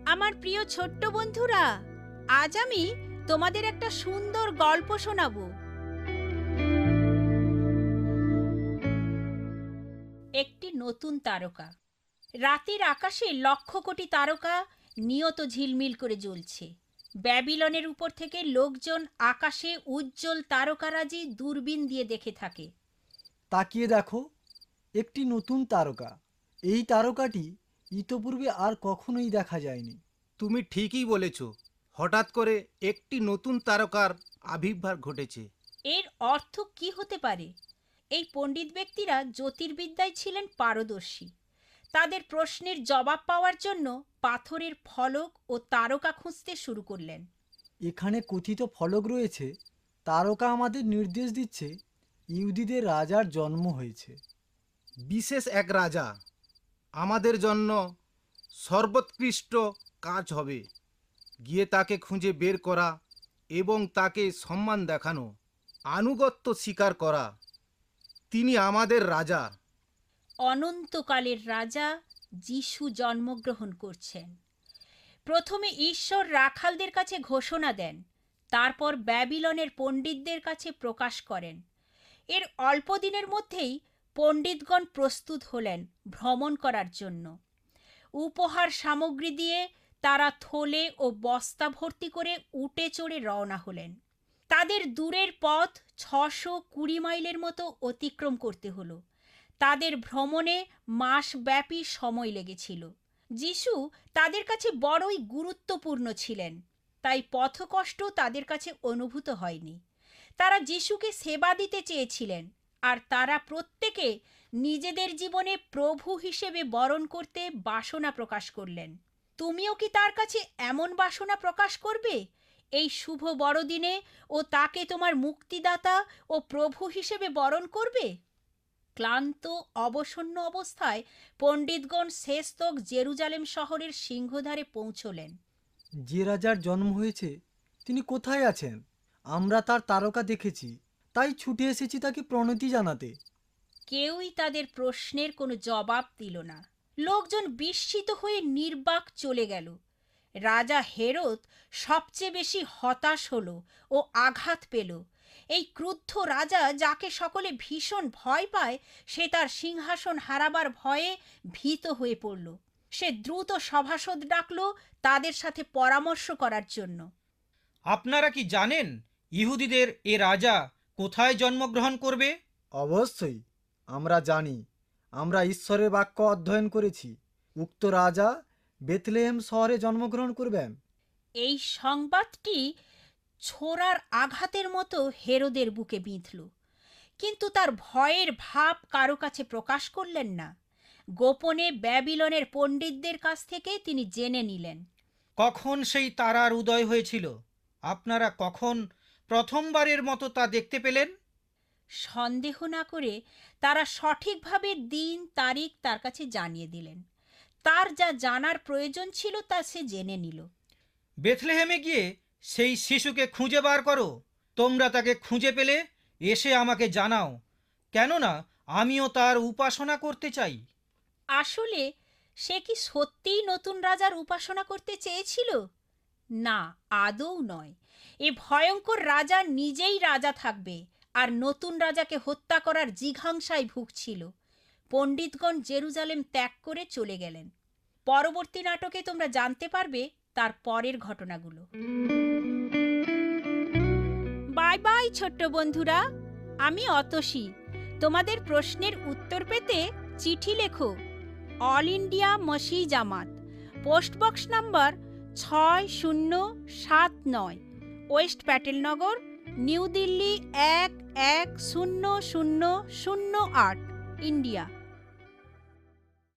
আমার প্রিয় ছোট্ট বন্ধুরা, আজ আমি তোমাদের একটা সুন্দর গল্প শোনাবো। একটি নতুন তারকা। রাতের আকাশে লক্ষ কোটি তারকা নিয়ত ঝিলমিল করে জ্বলছে। ব্যাবিলনের উপর থেকে লোকজন আকাশে উজ্জ্বল তারকারাজি দূরবীন দিয়ে দেখে থাকে। তাকিয়ে দেখো, একটি নতুন তারকা। এই তারকাটি ইতপূর্বে আর কখনোই দেখা যায়নি। তুমি ঠিকই বলেছ, হঠাৎ করে একটি নতুন তারকার আবির্ভাব ঘটেছে। এর অর্থ কি হতে পারে? এই পণ্ডিত ব্যক্তিরা জ্যোতির্বিদ্যায় ছিলেন পারদর্শী। তাদের প্রশ্নের জবাব পাওয়ার জন্য পাথরের ফলক ও তারকা খুঁজতে শুরু করলেন। এখানে কথিত ফলক রয়েছে, তারকা আমাদের নির্দেশ দিচ্ছে ইহুদিদের রাজার জন্ম হয়েছে। বিশেষ এক রাজা আমাদের জন্য সর্বোৎকৃষ্ট কাজ হবে। গিয়ে তাকে খুঁজে বের করা এবং তাকে সম্মান দেখানো, আনুগত্য স্বীকার করা। তিনি আমাদের রাজা। অনন্তকালের রাজা যিশু জন্মগ্রহণ করছেন। প্রথমে ঈশ্বর রাখালদের কাছে ঘোষণা দেন, তারপর ব্যাবিলনের পণ্ডিতদের কাছে প্রকাশ করেন। এর অল্প দিনের মধ্যেই পণ্ডিতগণ প্রস্তুত হলেন ভ্রমণ করার জন্য। উপহার সামগ্রী দিয়ে তারা থলে ও বস্তা ভর্তি করে উটে চড়ে রওনা হলেন। তাদের দূরের পথ ৬২০ মাইলের মতো অতিক্রম করতে হলো। তাদের ভ্রমণে মাসব্যাপী সময় লেগেছিল। যিশু তাদের কাছে বড়ই গুরুত্বপূর্ণ ছিলেন, তাই পথকষ্ট তাদের কাছে অনুভূত হয়নি। তারা যিশুকে সেবা দিতে চেয়েছিলেন, আর তারা প্রত্যেকে নিজেদের জীবনে প্রভু হিসেবে বরণ করতে বাসনা প্রকাশ করলেন। তুমিও কি তার কাছে এমন বাসনা প্রকাশ করবে এই শুভ বড়দিনে, ও তাকে তোমার মুক্তিদাতা ও প্রভু হিসেবে বরণ করবে? ক্লান্ত অবসন্ন অবস্থায় পণ্ডিতগণ শেষতক জেরুজালেম শহরের সিংহদ্বারে পৌঁছলেন। যে রাজার জন্ম হয়েছে তিনি কোথায় আছেন? আমরা তার তারকা দেখেছি, তাই ছুটে এসেছি তাকে প্রণতি জানাতে। কেউই তাদের প্রশ্নের কোনো জবাব দিল না। লোকজন বিস্মিত হয়ে নির্বাক চলে গেল। রাজা হেরোদ সবচেয়ে বেশি হতাশ হলো ও আঘাত পেল। এই ক্রুদ্ধ রাজা, যাকে সকলে ভীষণ ভয় পায়, সে তার সিংহাসন হারাবার ভয়ে ভীত হয়ে পড়ল। সে দ্রুত সভাসদ ডাকল তাদের সাথে পরামর্শ করার জন্য। আপনারা কি জানেন ইহুদিদের এ রাজা কোথায় জন্মগ্রহণ করবে? অবশ্যই আমরা জানি, আমরা ঈশ্বরের বাক্য অধ্যয়ন করেছি। উক্ত রাজা বেথলেহেম শহরে জন্মগ্রহণ করবেন। এই সংবাদটি ছোড়ার আঘাতের মতো হেরোদের বুকে বিঁধল, কিন্তু তার ভয়ের ভাব কারো কাছে প্রকাশ করলেন না। গোপনে ব্যাবিলনের পণ্ডিতদের কাছ থেকে তিনি জেনে নিলেন কখন সেই তারার উদয় হয়েছিল? আপনারা কখন প্রথমবারের মতো তা দেখতে পেলেন? সন্দেহ না করে তারা সঠিকভাবে দিন তারিখ তার কাছে জানিয়ে দিলেন। তার যা জানার প্রয়োজন ছিল তা সে জেনে নিল। বেথলেহেমে গিয়ে সেই শিশুকে খুঁজে বার করো। তোমরা তাকে খুঁজে পেলে এসে আমাকে জানাও, কেননা আমিও তার উপাসনা করতে চাই। আসলে সে কি সত্যিই নতুন রাজার উপাসনা করতে চেয়েছিল? না, আদৌ নয়। এ ভয়ঙ্কর রাজা নিজেই রাজা থাকবে, আর নতুন রাজাকে হত্যা করার জিঘাংসায় ভুগছিল। পণ্ডিতগণ জেরুজালেম ত্যাগ করে চলে গেলেন। পরবর্তী নাটকে তোমরা জানতে পারবে তার পরের ঘটনাগুলো। বাই বাই ছোট্ট বন্ধুরা, আমি অতসী। তোমাদের প্রশ্নের উত্তর পেতে চিঠি লেখো। অল ইন্ডিয়া মসি জামাত, post box number 6079, west Patelnagar, new Delhi 110008, India.